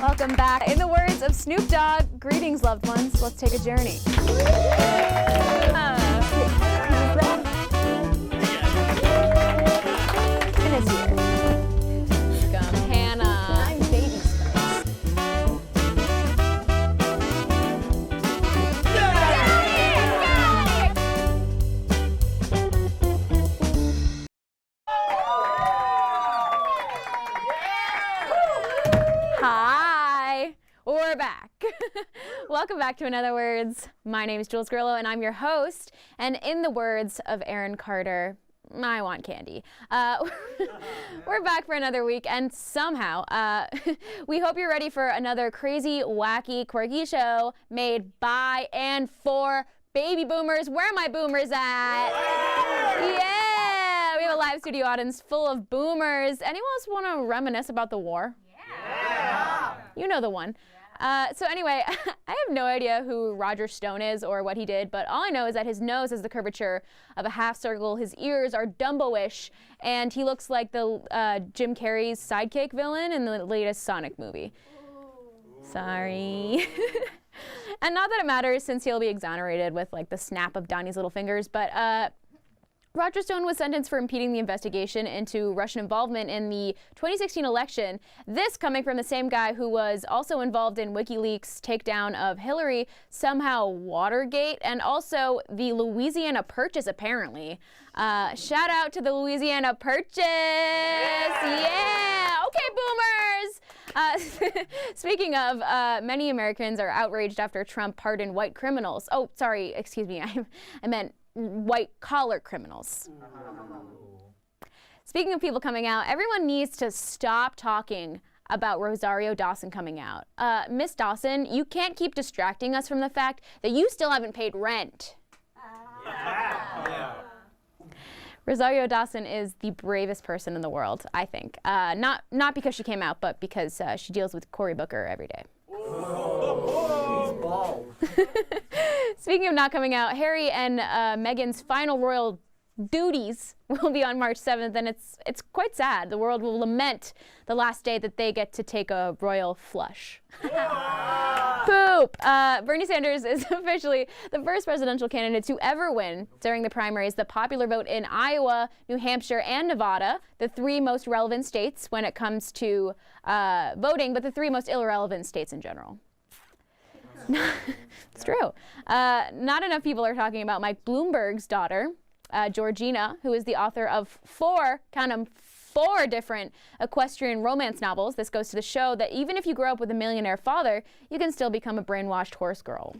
Welcome back. In the words of Snoop Dogg, greetings, loved ones. Let's take a journey. Hannah's here. Welcome, Hannah. I'm baby Spice. Hi, we're back. Welcome back to In Other Words. My name is Jules Grillo, and I'm your host. And in the words of Aaron Carter, I want candy. We're back for another week, and somehow, we hope you're ready for another crazy, wacky, quirky show made by and for baby boomers. Where are my boomers at? Yeah! We have a live studio audience full of boomers. Anyone else want to reminisce about the war? Yeah! You know the one. So anyway, I have no idea who Roger Stone is or what he did, but all I know is that his nose has the curvature of a half circle, his ears are Dumbo-ish, and he looks like the Jim Carrey's sidekick villain in the latest Sonic movie. Sorry. And not that it matters since he'll be exonerated with like the snap of Donnie's little fingers, but Roger Stone was sentenced for impeding the investigation into Russian involvement in the 2016 election. This coming from the same guy who was also involved in WikiLeaks' takedown of Hillary, somehow Watergate, and also the Louisiana Purchase, apparently. Shout out to the Louisiana Purchase! Yeah! Okay, boomers! Speaking of, many Americans are outraged after Trump pardoned white criminals. Oh, sorry, excuse me, I meant white-collar criminals. Speaking of people coming out, everyone needs to stop talking about Rosario Dawson coming out. Miss Dawson, you can't keep distracting us from the fact that you still haven't paid rent. Rosario Dawson is the bravest person in the world, I think. Not because she came out, but because she deals with Cory Booker every day. Speaking of not coming out, Harry and Meghan's final royal duties will be on March 7th, and it's quite sad. The world will lament the last day that they get to take a royal flush. Poop! Bernie Sanders is officially the first presidential candidate to ever win during the primaries, the popular vote in Iowa, New Hampshire, and Nevada, the three most relevant states when it comes to voting, but the three most irrelevant states in general. It's true. Not enough people are talking about Mike Bloomberg's daughter, Georgina, who is the author of four different equestrian romance novels. This goes to the show that even if you grow up with a millionaire father, you can still become a brainwashed horse girl.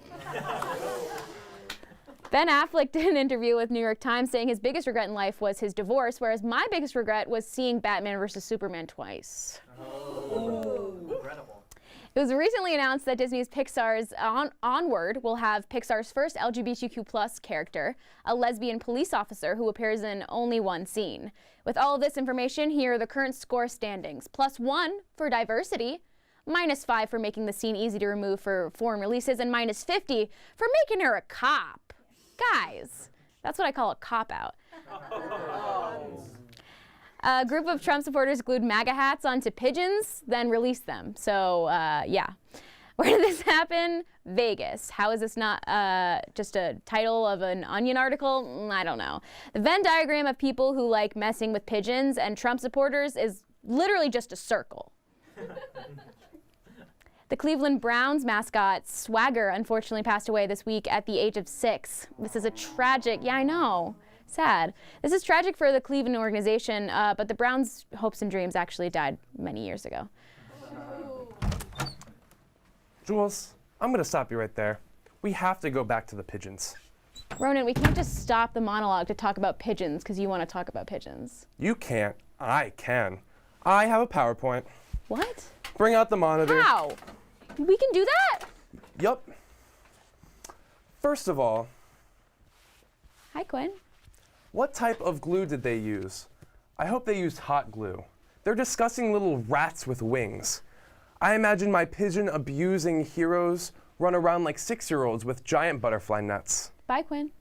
Ben Affleck did an interview with New York Times saying his biggest regret in life was his divorce, whereas my biggest regret was seeing Batman vs. Superman twice. Incredible. It was recently announced that Disney's Pixar's Onward will have Pixar's first LGBTQ+ character, a lesbian police officer who appears in only one scene. With all of this information, here are the current score standings. +1 for diversity, -5 for making the scene easy to remove for foreign releases, and -50 for making her a cop. Guys, that's what I call a cop-out. A group of Trump supporters glued MAGA hats onto pigeons, then released them. So, yeah. Where did this happen? Vegas. How is this not just a title of an Onion article? I don't know. The Venn diagram of people who like messing with pigeons and Trump supporters is literally just a circle. The Cleveland Browns mascot, Swagger, unfortunately passed away this week at the age of 6. This is a tragic, yeah, I know. Sad. This is tragic for the Cleveland organization, but the Browns' hopes and dreams actually died many years ago. Jules, I'm going to stop you right there. We have to go back to the pigeons. Ronan, we can't just stop the monologue to talk about pigeons because you want to talk about pigeons. You can't. I can. I have a PowerPoint. What? Bring out the monitor. How? We can do that? Yup. First of all, Hi, Quinn. what type of glue did they use? I hope they used hot glue. They're disgusting little rats with wings. I imagine my pigeon-abusing heroes run around like 6-year-olds with giant butterfly nets. Bye, Quinn.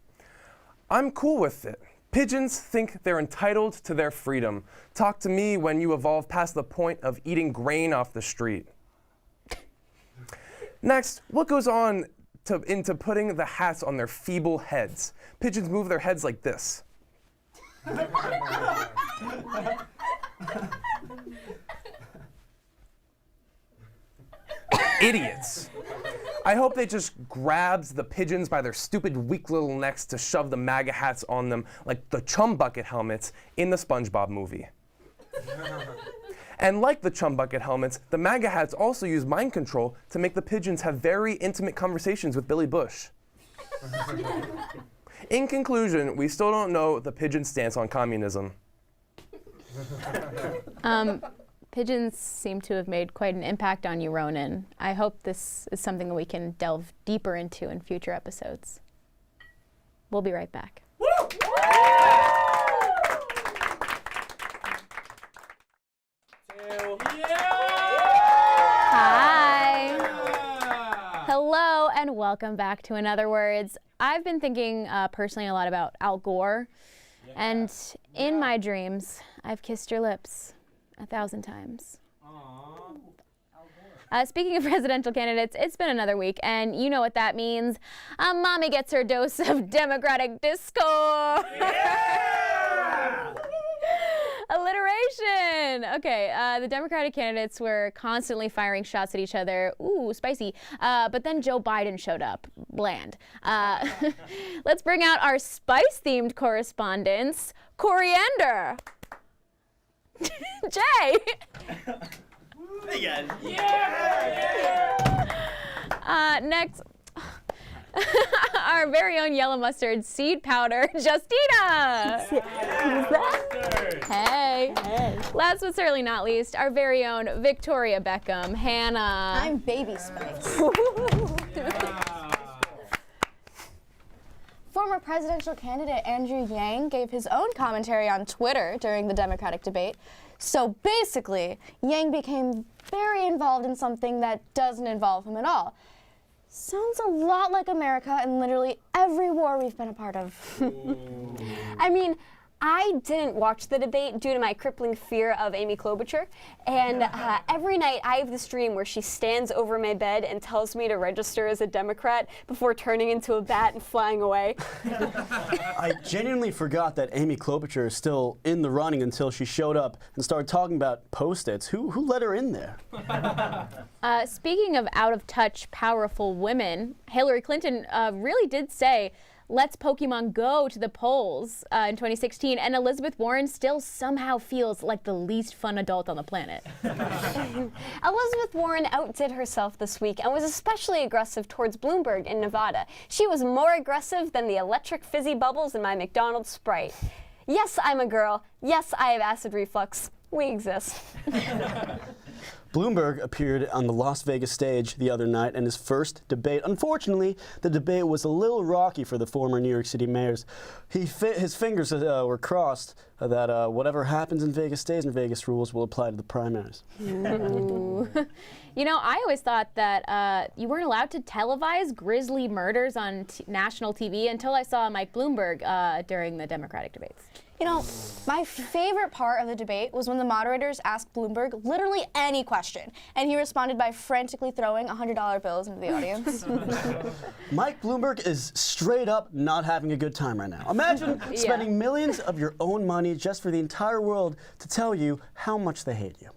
I'm cool with it. Pigeons think they're entitled to their freedom. Talk to me when you evolve past the point of eating grain off the street. Next, what goes on into putting the hats on their feeble heads? Pigeons move their heads like this. Idiots. I hope they just grabs the pigeons by their stupid weak little necks to shove the MAGA hats on them like the Chum Bucket helmets in the SpongeBob movie. And like the Chum Bucket helmets, the MAGA hats also use mind control to make the pigeons have very intimate conversations with Billy Bush. In conclusion, we still don't know the pigeon stance on communism. Pigeons seem to have made quite an impact on you, Ronan. I hope this is something that we can delve deeper into in future episodes. We'll be right back. Hi. Hello and welcome back to In Other Words. I've been thinking personally a lot about Al Gore, and in my dreams, I've kissed your lips 1,000 times. Speaking of presidential candidates, it's been another week, and you know what that means. Mommy gets her dose of Democratic discord. Yeah! Alliteration! Okay, the Democratic candidates were constantly firing shots at each other. Ooh, spicy. But then Joe Biden showed up. Bland. Let's bring out our spice-themed correspondents, Coriander. Jay! Hey guys. Next, our very own yellow mustard seed powder, Justina! Hey. Last but certainly not least, our very own Victoria Beckham, Hannah. I'm Baby Spice. Former presidential candidate Andrew Yang gave his own commentary on Twitter during the Democratic debate. So basically, Yang became very involved in something that doesn't involve him at all. Sounds a lot like America and literally every war we've been a part of. I mean, I didn't watch the debate due to my crippling fear of Amy Klobuchar, and every night I have this dream where she stands over my bed and tells me to register as a Democrat before turning into a bat and flying away. I genuinely forgot that Amy Klobuchar is still in the running until she showed up and started talking about Post-its. Who let her in there? Speaking of out-of-touch, powerful women, Hillary Clinton really did say, "Let's Pokemon Go to the polls" in 2016, and Elizabeth Warren still somehow feels like the least fun adult on the planet. Elizabeth Warren outdid herself this week and was especially aggressive towards Bloomberg in Nevada. She was more aggressive than the electric fizzy bubbles in my McDonald's Sprite. Yes, I'm a girl. Yes, I have acid reflux. We exist. Bloomberg appeared on the Las Vegas stage the other night in his first debate. Unfortunately, the debate was a little rocky for the former New York City mayor. His fingers were crossed that whatever happens in Vegas stays in Vegas rules will apply to the primaries. Ooh. You know, I always thought that you weren't allowed to televise grisly murders on national TV until I saw Mike Bloomberg during the Democratic debates. You know, my favorite part of the debate was when the moderators asked Bloomberg literally any question, and he responded by frantically throwing $100 bills into the audience. Mike Bloomberg is straight up not having a good time right now. Imagine spending millions of your own money just for the entire world to tell you how much they hate you.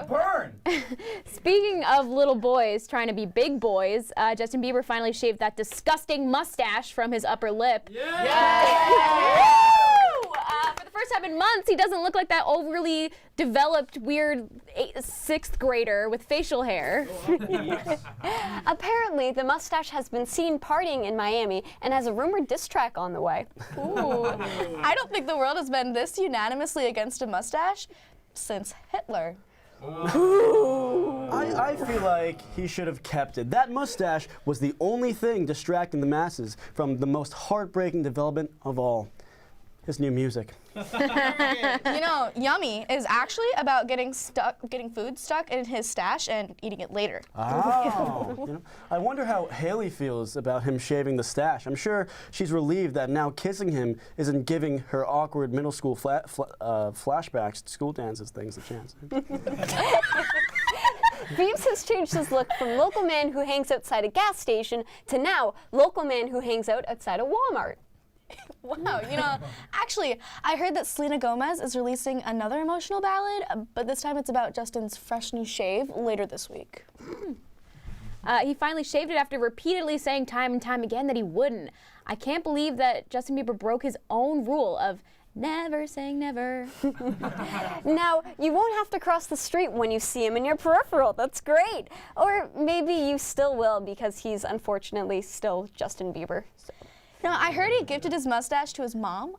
Burn! Speaking of little boys trying to be big boys, Justin Bieber finally shaved that disgusting mustache from his upper lip. For the first time in months, he doesn't look like that overly developed, weird 6th grader with facial hair. Apparently, the mustache has been seen partying in Miami and has a rumored diss track on the way. Ooh. I don't think the world has been this unanimously against a mustache since Hitler. I feel like he should have kept it. That mustache was the only thing distracting the masses from the most heartbreaking development of all, his new music. You know, Yummy is actually about getting food stuck in his stash and eating it later. Oh. You know, I wonder how Haley feels about him shaving the stash. I'm sure she's relieved that now kissing him isn't giving her awkward middle school flashbacks to school dances things a chance. Biebs has changed his look from local man who hangs outside a gas station to now local man who hangs out outside a Walmart. Wow, actually, I heard that Selena Gomez is releasing another emotional ballad, but this time it's about Justin's fresh new shave later this week. He finally shaved it after repeatedly saying time and time again that he wouldn't. I can't believe that Justin Bieber broke his own rule of never saying never. Now, you won't have to cross the street when you see him in your peripheral. That's great. Or maybe you still will because he's unfortunately still Justin Bieber. No, I heard he gifted his mustache to his mom.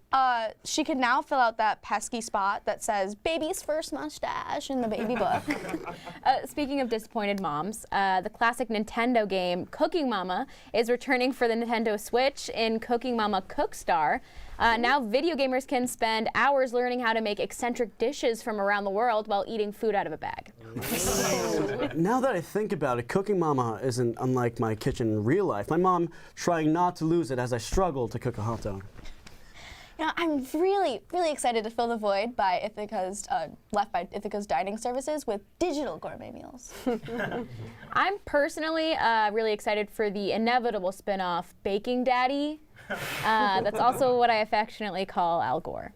She could now fill out that pesky spot that says baby's first mustache in the baby book. Speaking of disappointed moms, the classic Nintendo game Cooking Mama is returning for the Nintendo Switch in Cooking Mama Cookstar. Now video gamers can spend hours learning how to make eccentric dishes from around the world while eating food out of a bag. Now that I think about it, Cooking Mama isn't unlike my kitchen in real life. My mom trying not to lose it as I struggle to cook a hot dog. I'm really, really excited to fill the void by Ithaca's, left by Ithaca's dining services with digital gourmet meals. I'm personally really excited for the inevitable spin-off Baking Daddy. That's also what I affectionately call Al Gore.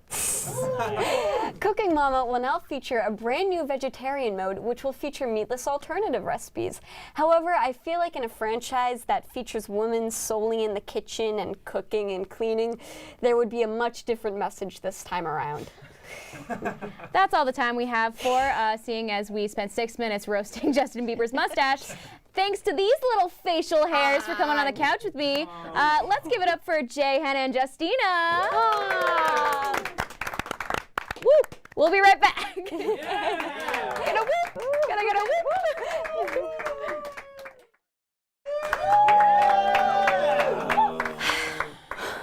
Cooking Mama will now feature a brand new vegetarian mode which will feature meatless alternative recipes. However, I feel like in a franchise that features women solely in the kitchen and cooking and cleaning, there would be a much different message this time around. That's all the time we have for seeing as we spent 6 minutes roasting Justin Bieber's mustache. Thanks to these little facial hairs for coming on the couch with me. Let's give it up for Jay, Hannah, and Justina. Woo! We'll be right back. Yeah. Get a whoop. Gotta get a whoop.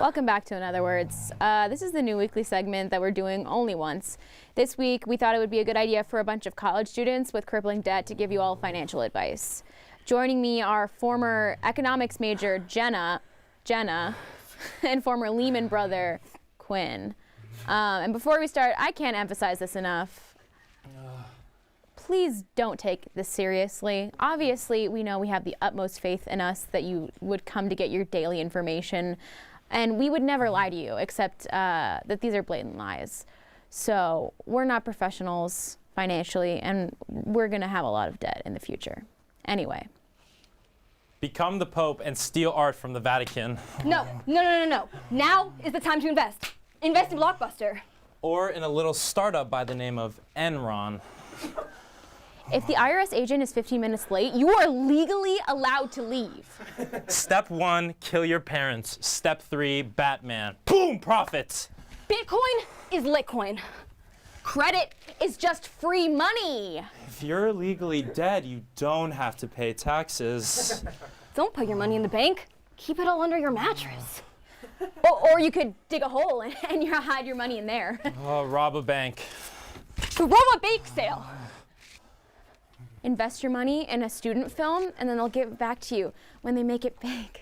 Welcome back to In Other Words. This is the new weekly segment that we're doing only once. This week, we thought it would be a good idea for a bunch of college students with crippling debt to give you all financial advice. Joining me are former economics major Jenna, and former Lehman brother Quinn. And before we start, I can't emphasize this enough. Please don't take this seriously. Obviously, we know we have the utmost faith in us that you would come to get your daily information. And we would never lie to you, except that these are blatant lies. So we're not professionals financially, and we're going to have a lot of debt in the future. Anyway. Become the Pope and steal art from the Vatican. No. Now is the time to invest. Invest in Blockbuster. Or in a little startup by the name of Enron. If the IRS agent is 15 minutes late, you are legally allowed to leave. Step 1, kill your parents. Step 3, Batman. Boom, profits. Bitcoin is Litcoin. Credit is just free money. If you're legally dead, you don't have to pay taxes. Don't put your money in the bank. Keep it all under your mattress. Or you could dig a hole and you hide your money in there. Rob a bank. The Roma bake sale. Invest your money in a student film, and then they'll give it back to you when they make it big.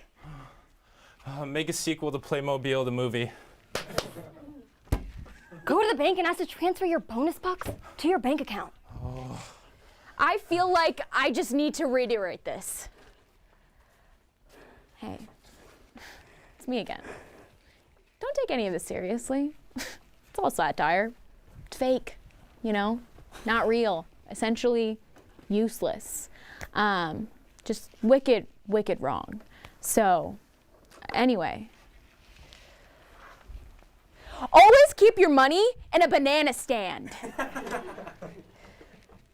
Make a sequel to Playmobil the movie. Go to the bank and ask to transfer your bonus bucks to your bank account. I feel like I just need to reiterate this. Hey, it's me again. Don't take any of this seriously. It's all satire. It's fake, not real. Essentially useless. Just wicked wrong. So, anyway. Always keep your money in a banana stand.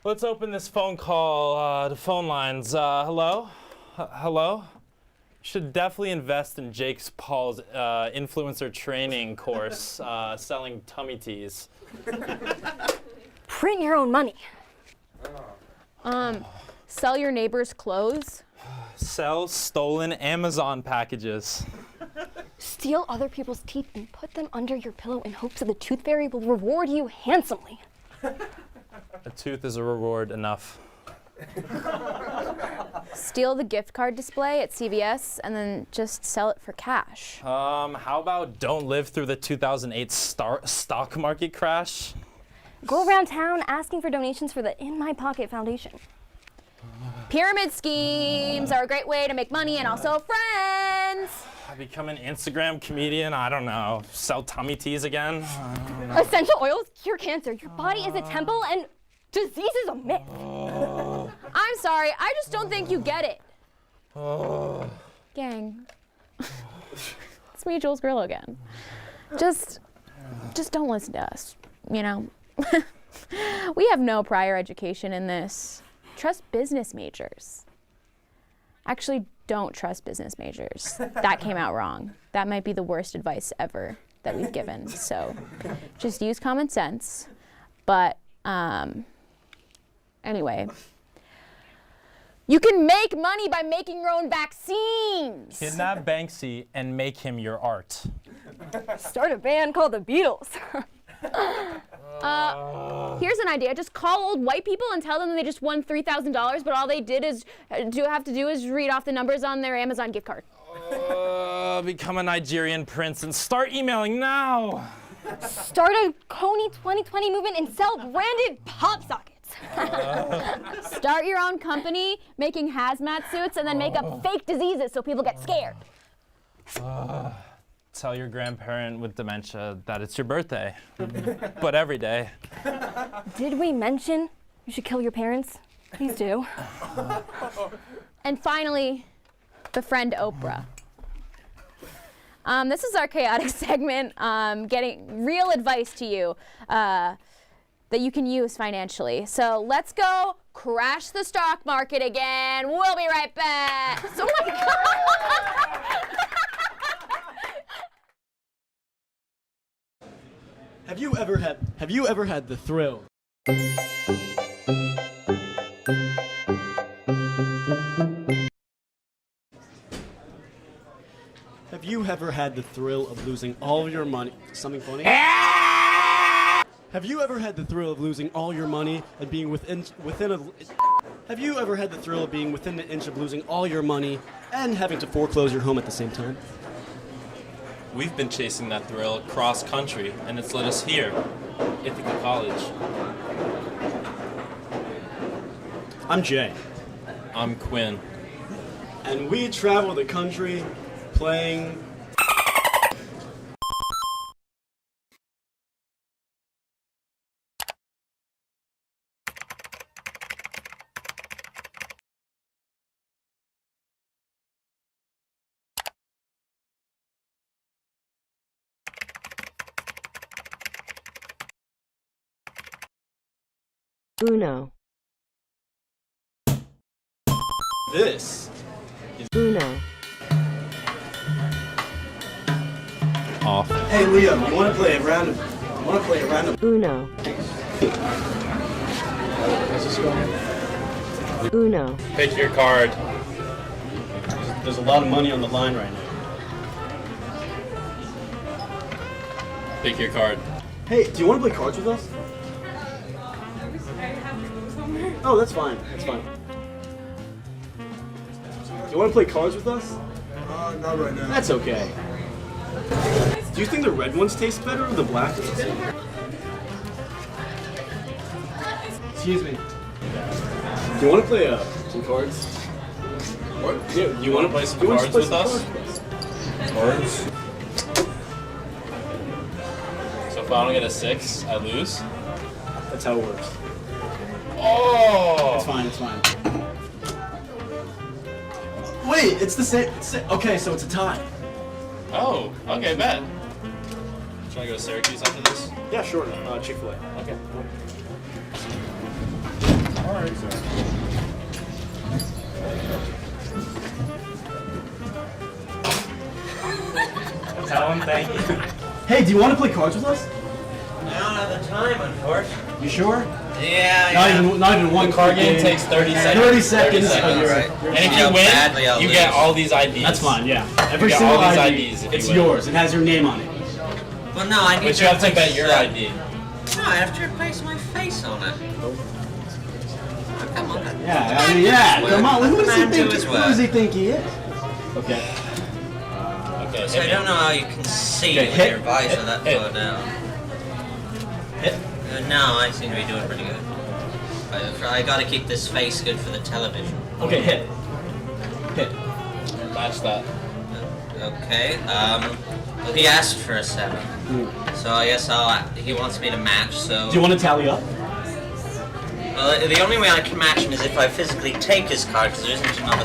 Let's open this phone call to phone lines. Hello? Hello? Should definitely invest in Jake Paul's influencer training course, selling tummy teas. Print your own money. Sell your neighbor's clothes. Sell stolen Amazon packages. Steal other people's teeth and put them under your pillow in hopes that the tooth fairy will reward you handsomely. A tooth is a reward enough. Steal the gift card display at CVS and then just sell it for cash. How about don't live through the 2008 stock market crash? Go around town asking for donations for the In My Pocket Foundation. Pyramid schemes are a great way to make money and also friends. I become an Instagram comedian. I don't know. Sell tummy teas again. Essential oils cure cancer. Your body is a temple and disease is a myth. I'm sorry, I just don't think you get it. Gang. It's me, Jules Grillo again. Just don't listen to us, you know? We have no prior education in this. Trust business majors. Actually, don't trust business majors. That came out wrong. That might be the worst advice ever that we've given. So just use common sense. But anyway, you can make money by making your own vaccines. Kidnap Banksy and make him your art. Start a band called the Beatles. Here's an idea. Just call old white people and tell them they just won $3,000, but all they did is have to do is read off the numbers on their Amazon gift card. Become a Nigerian prince and start emailing now. Start a Coney 2020 movement and sell branded pop sockets. Start your own company making hazmat suits and then make up fake diseases so people get scared. Tell your grandparent with dementia that it's your birthday, but every day. Did we mention you should kill your parents? Please do. And finally, befriend Oprah. This is our chaotic segment, getting real advice to you that you can use financially. So let's go crash the stock market again. We'll be right back. Oh my God. Have you ever had the thrill? Have you ever had the thrill of losing all of your money? Something funny? Have you ever had the thrill of losing all your money and being Have you ever had the thrill of being within an inch of losing all your money and having to foreclose your home at the same time? We've been chasing that thrill across country, and it's led us here, Ithaca College. I'm Jay. I'm Quinn. And we travel the country playing... Uno. This is Uno. Off. Hey Liam, you want to play a round of... Uno. Uno. Pick your card. There's a lot of money on the line right now. Pick your card. Hey, do you want to play cards with us? Oh, that's fine. That's fine. Do you want to play cards with us? Not right now. That's okay. Do you think the red ones taste better or the black ones? Excuse me. Do you want to play some cards? What? Yeah, do you want to play some cards with us? Cards? So if I don't get a 6, I lose? That's how it works. Oh! It's fine, it's fine. Wait, it's the same. Okay, so it's a tie. Oh, okay, bet. Should I go to Syracuse after this? Yeah, sure. Chick-fil-A. Okay. Alright, sir. Tell him thank you. Hey, do you want to play cards with us? I don't have the time, unfortunately. You sure? Yeah, Not even one Card game takes 30 seconds. 30 seconds. Right. And if you win, you get all these IDs. That's fine, yeah. Every get single all these ID, IDs if it's you win. yours. It has your name on it. Well, no, I need But you have to bet your fix, ID. No, I have to replace my face on it. Oh, come on. Yeah, come on. Who does he Man, do think? his Who work. does he think he is? Okay. Okay, So I don't know how you can see Okay, with hit. your visor that Hit. far down. Hit. No, I seem to be doing pretty good. I gotta keep this face good for the television. Okay, hit. Match that. Okay, well, he asked for a 7. So I guess he wants me to match, so... Do you want to tally up? Well, the only way I can match him is if I physically take his card, because there isn't enough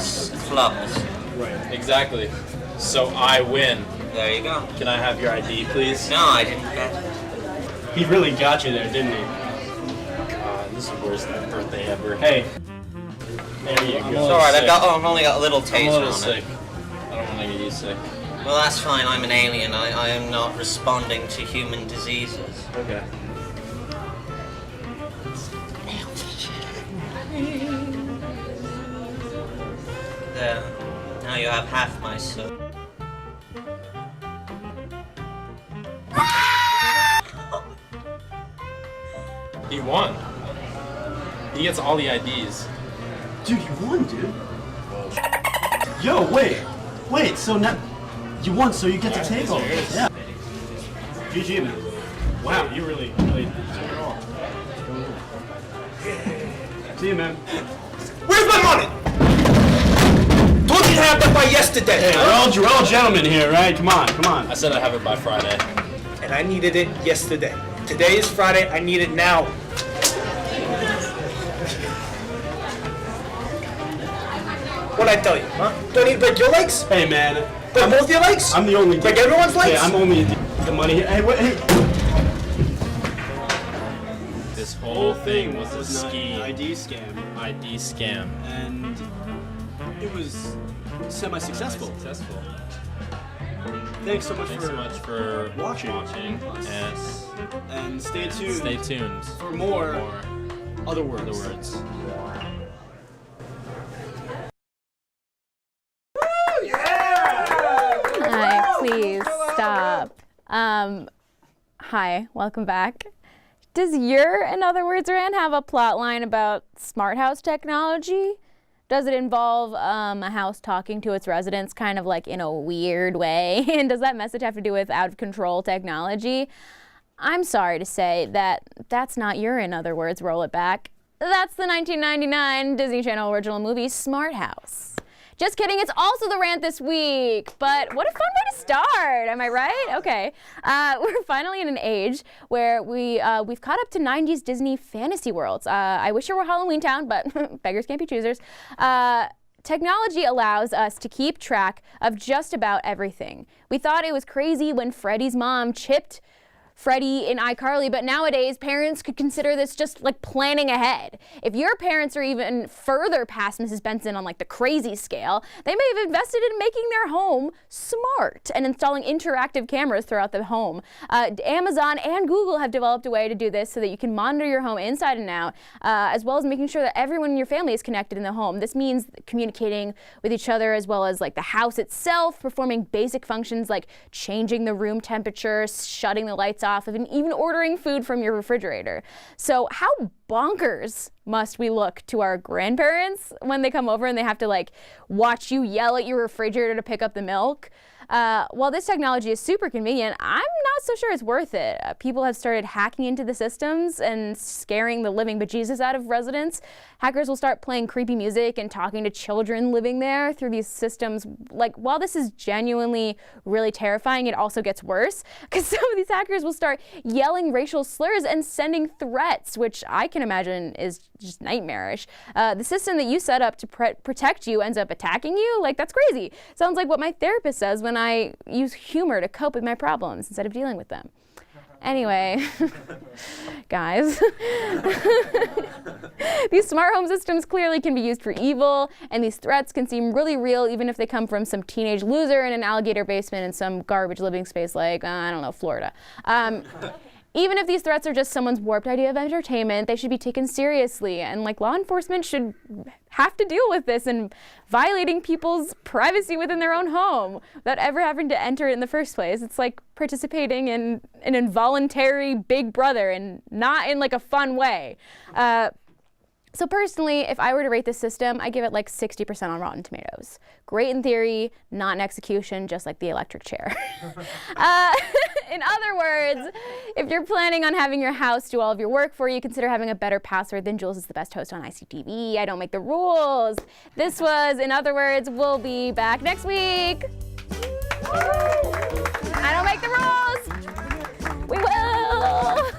flubs. Right. Exactly. So I win. There you go. Can I have your ID, please? No, I didn't bet. He really got you there, didn't he? God, this is the worst birthday ever. Hey. There you go. It's alright, I've only got a little I'm a taser little on sick. it. I don't want to get you sick. Well, that's fine, I'm an alien. I am not responding to human diseases. Okay. There. Now you have half my soul. He won. He gets all the IDs. Dude, you won, dude. Yo, wait. So now you won, so you get to take all of this. Yeah. GG, man. Wow, you really took it all. See you, man. Where's my money? Told you to have that by yesterday. Hey, we're all gentlemen here, right? Come on. I said I'd have it by Friday. And I needed it yesterday. Today is Friday. I need it now. What'd I tell you, huh? Do I need to break your legs? Hey, man. Break both your legs? I'm the only. Break everyone's legs? Yeah, I'm only the money here. Hey, wait, hey. This whole thing was a scheme. ID scam. ID scam. And it was semi-successful. Thanks so much for watching. And stay tuned. Stay tuned for more other words. Hi, please stop. Hi, welcome back. Does your In Other Words Rant have a plot line about smart house technology? Does it involve a house talking to its residents kind of like in a weird way? And does that message have to do with out of control technology? I'm sorry to say that that's not your In Other Words, roll it back. That's the 1999 Disney Channel original movie Smart House. Just kidding, it's also the rant this week, but what a fun way to start, am I right? Okay, we're finally in an age where we've caught up to 90s Disney fantasy worlds. I wish it were Halloween Town, but beggars can't be choosers. Technology allows us to keep track of just about everything. We thought it was crazy when Freddie's mom chipped Freddie in iCarly, but nowadays parents could consider this just like planning ahead. If your parents are even further past Mrs. Benson on like the crazy scale, they may have invested in making their home smart and installing interactive cameras throughout the home. Amazon and Google have developed a way to do this so that you can monitor your home inside and out, as well as making sure that everyone in your family is connected in the home. This means communicating with each other as well as like the house itself, performing basic functions like changing the room temperature, shutting the lights off, and even ordering food from your refrigerator. So how bonkers must we look to our grandparents when they come over and they have to like watch you yell at your refrigerator to pick up the milk? While this technology is super convenient, I'm not so sure it's worth it. People have started hacking into the systems and scaring the living bejesus out of residents. Hackers will start playing creepy music and talking to children living there through these systems. Like, while this is genuinely really terrifying, it also gets worse because some of these hackers will start yelling racial slurs and sending threats, which I can imagine is just nightmarish. The system that you set up to protect you ends up attacking you? Like, that's crazy. Sounds like what my therapist says when I use humor to cope with my problems instead of dealing with them. Anyway, guys, these smart home systems clearly can be used for evil, and these threats can seem really real even if they come from some teenage loser in an alligator basement in some garbage living space like, I don't know, Florida. Even if these threats are just someone's warped idea of entertainment, they should be taken seriously, and like law enforcement should have to deal with this and violating people's privacy within their own home without ever having to enter it in the first place. It's like participating in an involuntary Big Brother and not in like a fun way. So personally, if I were to rate this system, I give it like 60% on Rotten Tomatoes. Great in theory, not in execution, just like the electric chair. In other words, if you're planning on having your house do all of your work for you, consider having a better password than Jules is the best host on ICTV. I don't make the rules. This was In Other Words. We'll be back next week. I don't make the rules. We will.